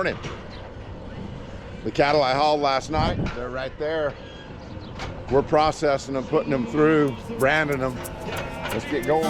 morning. The cattle I hauled last night, they're right there. We're processing them, putting them through, branding them. Let's get going.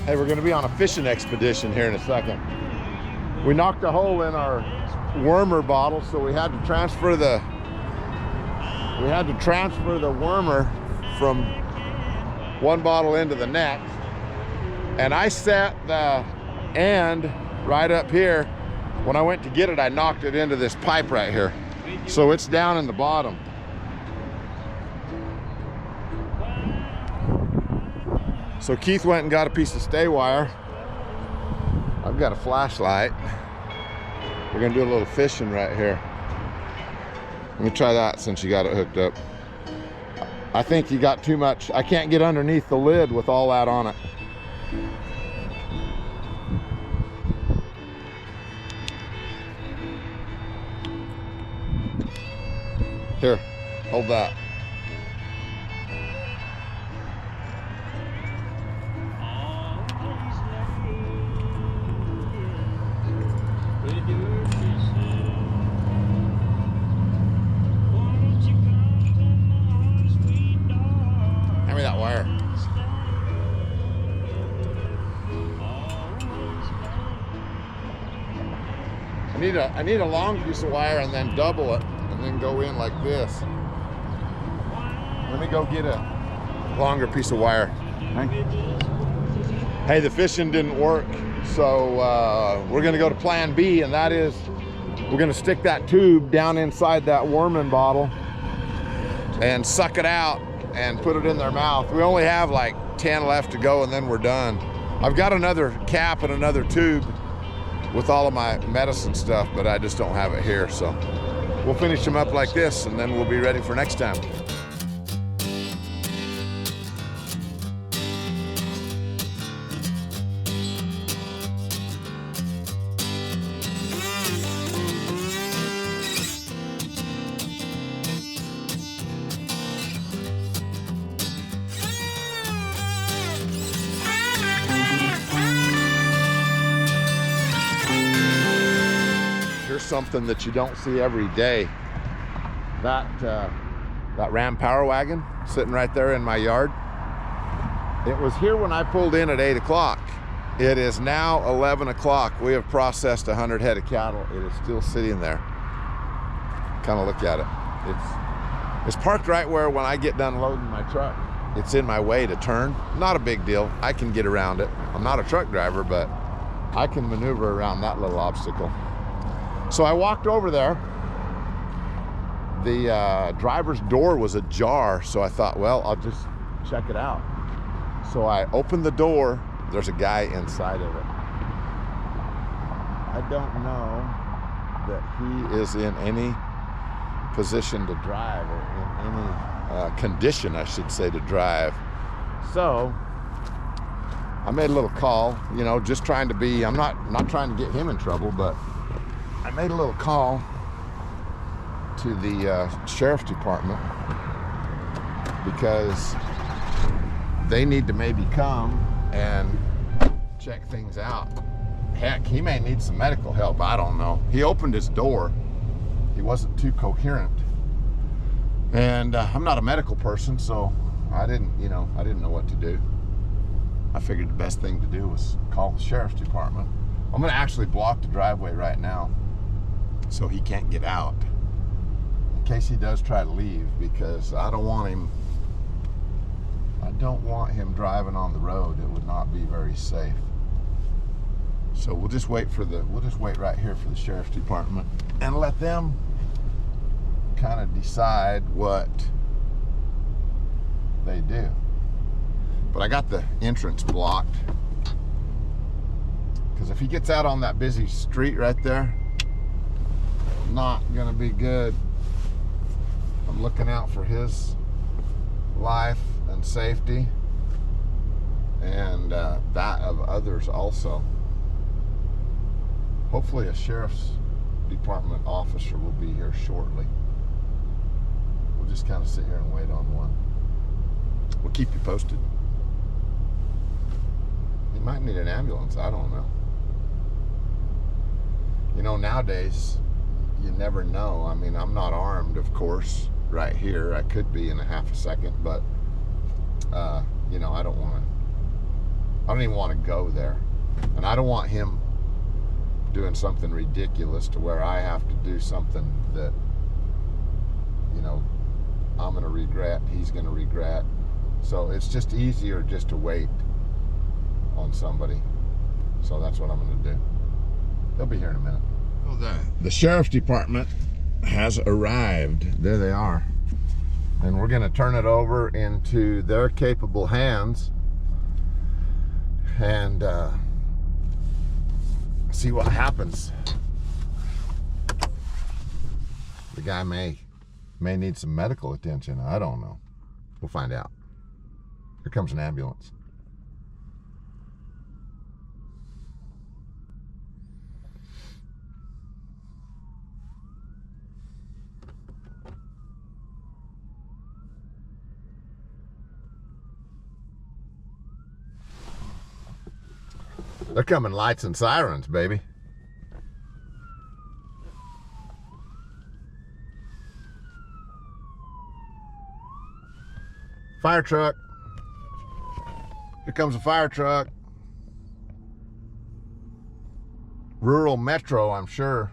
Hey, we're gonna be on a fishing expedition here in a second. We knocked a hole in our wormer bottle, so we had to transfer the wormer from one bottle into the next. And I set the end right up here. When I went to get it, I knocked it into this pipe right here. So it's down in the bottom. So Keith went and got a piece of stay wire. I've got a flashlight. We're gonna do a little fishing right here. Let me try that since you got it hooked up. I think you got too much. I can't get underneath the lid with all that on it. Here, hold that. Hand me that wire. I need a long piece of wire and then double it and then go in like this. Let me go get a longer piece of wire. Hey, the fishing didn't work, so we're gonna go to plan B, and that is we're gonna stick that tube down inside that worming bottle and suck it out and put it in their mouth. We only have like 10 left to go and then we're done. I've got another cap and another tube with all of my medicine stuff, but I just don't have it here. So we'll finish them up like this and then we'll be ready for next time. Something that you don't see every day. That Ram Power Wagon sitting right there in my yard. It was here when I pulled in at 8 o'clock. It is now 11 o'clock. We have processed 100 head of cattle. It is still sitting there. Kind of look at it. It's parked right where when I get done loading my truck, it's in my way to turn. Not a big deal. I can get around it. I'm not a truck driver, but I can maneuver around that little obstacle. So I walked over there. The driver's door was ajar, so I thought, well, I'll just check it out. So I opened the door. There's a guy inside of it. I don't know that he is in any position to drive, or in any condition, I should say, to drive. So I made a little call, you know, just trying to be, I'm not trying to get him in trouble, but I made a little call to the sheriff's department because they need to maybe come and check things out. Heck, he may need some medical help, I don't know. He opened his door. He wasn't too coherent. And I'm not a medical person, so I didn't know what to do. I figured the best thing to do was call the sheriff's department. I'm gonna actually block the driveway right now so he can't get out in case he does try to leave, because I don't want him driving on the road. It would not be very safe. So we'll just wait right here for the sheriff's department and let them kind of decide what they do. But I got the entrance blocked because if he gets out on that busy street right there, not gonna be good. I'm looking out for his life and safety, and that of others also. Hopefully a sheriff's department officer will be here shortly. we'll just kind of sit here and wait on one. We'll keep you posted. You might need an ambulance, I don't know. You know, nowadays, you never know. I mean, I'm not armed, of course, right here. I could be in a half a second, but, you know, I don't even want to go there. And I don't want him doing something ridiculous to where I have to do something that, you know, I'm going to regret, he's going to regret. So it's just easier just to wait on somebody. So that's what I'm going to do. They'll be here in a minute. Well, the sheriff's department has arrived. There they are. And we're going to turn it over into their capable hands and see what happens. The guy may need some medical attention. I don't know. We'll find out. Here comes an ambulance. They're coming lights and sirens, baby. Fire truck. Here comes a fire truck. Rural Metro, I'm sure.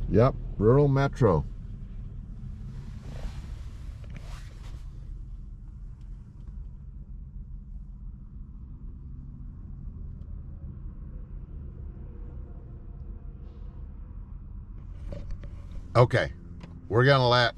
Yep, Rural Metro. Okay, we're gonna let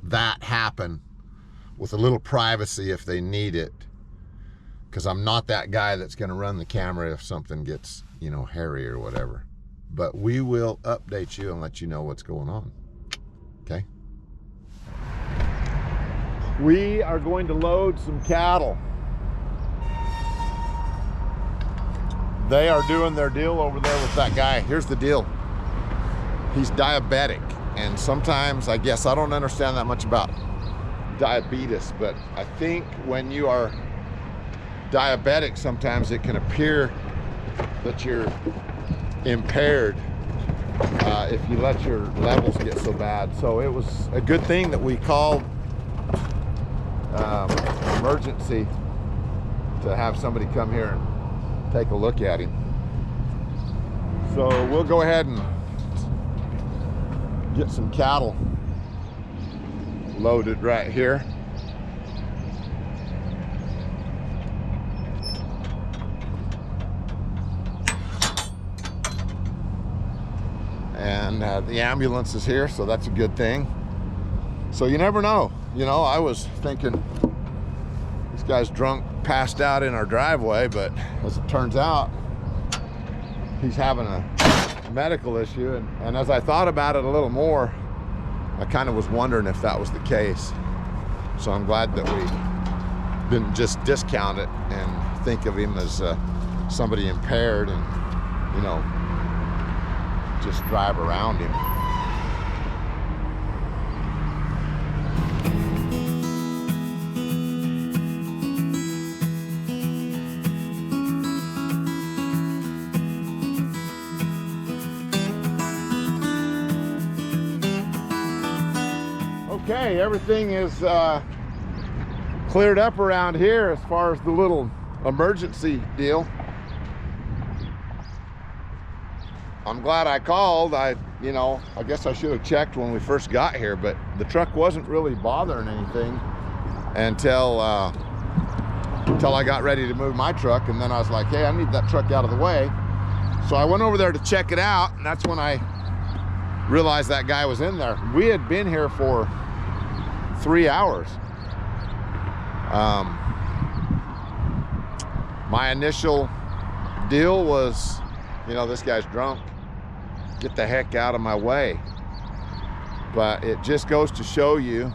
that happen with a little privacy if they need it, because I'm not that guy that's gonna run the camera if something gets, you know, hairy or whatever. But we will update you and let you know what's going on. Okay? We are going to load some cattle. They are doing their deal over there with that guy. Here's the deal. He's diabetic, and sometimes, I guess, I don't understand that much about diabetes, but I think when you are diabetic, sometimes it can appear that you're impaired if you let your levels get so bad. So it was a good thing that we called emergency to have somebody come here and take a look at him. So we'll go ahead and get some cattle loaded right here. And the ambulance is here, so that's a good thing. So you never know. You know, I was thinking this guy's drunk, passed out in our driveway, but as it turns out, he's having a medical issue. And as I thought about it a little more, I kind of was wondering if that was the case. So I'm glad that we didn't just discount it and think of him as somebody impaired and, you know, just drive around him. Okay, everything is cleared up around here as far as the little emergency deal. I'm glad I called. I guess I should have checked when we first got here, but the truck wasn't really bothering anything until I got ready to move my truck, and then I was like, hey, I need that truck out of the way. So I went over there to check it out, and that's when I realized that guy was in there. We had been here for 3 hours. My initial deal was, you know, this guy's drunk, get the heck out of my way. But it just goes to show you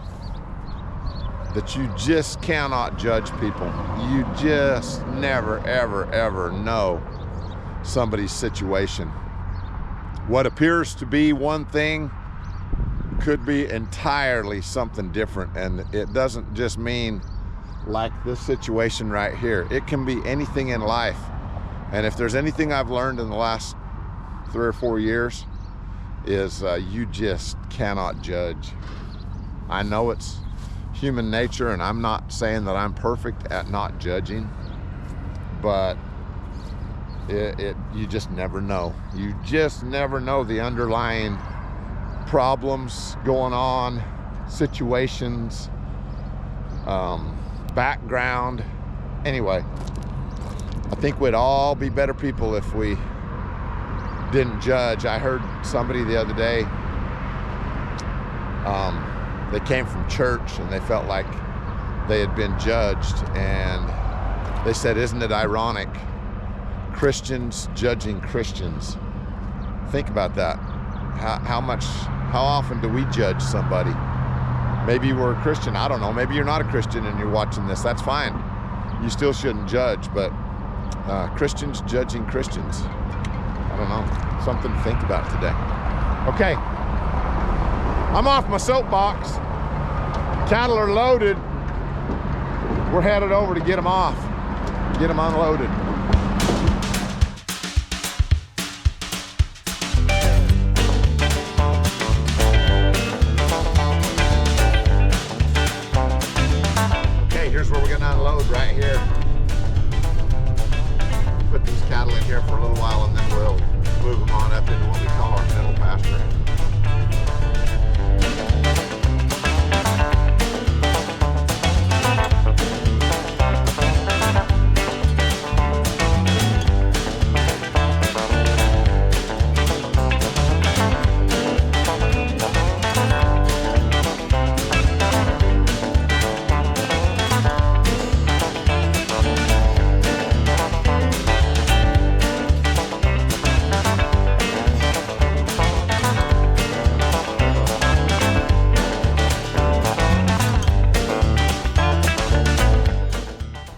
that you just cannot judge people. You just never, ever, ever know somebody's situation. What appears to be one thing could be entirely something different, and it doesn't just mean like this situation right here. It can be anything in life. And if there's anything I've learned in the last 3 or 4 years, is you just cannot judge. I know it's human nature, and I'm not saying that I'm perfect at not judging, but you just never know. You just never know the underlying problems going on, situations, background. Anyway, I think we'd all be better people if we didn't judge. I heard somebody the other day, they came from church and they felt like they had been judged, and they said, isn't it ironic? Christians judging Christians. Think about that. How often do we judge somebody? Maybe you were a Christian, I don't know. Maybe you're not a Christian and you're watching this, that's fine. You still shouldn't judge, but Christians judging Christians. I don't know, something to think about today. Okay, I'm off my soapbox. Cattle are loaded. We're headed over to get them off, get them unloaded. Okay, here's where we're gonna unload, right here. Put these cattle in here for a little while, and then we'll move them on up into what we call our middle pasture.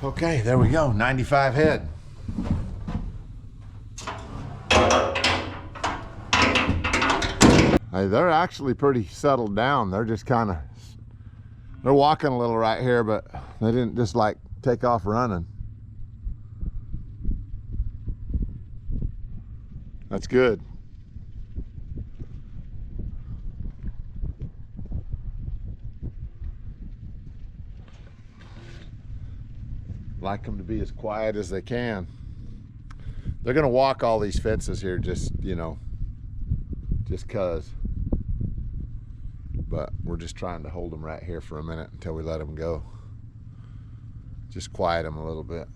Okay, there we go, 95 head. Hey, they're actually pretty settled down. They're just kind of, they're walking a little right here, but they didn't just like take off running. That's good. Like them to be as quiet as they can. They're gonna walk all these fences here, just, you know, just cause. But we're just trying to hold them right here for a minute until we let them go. Just quiet them a little bit.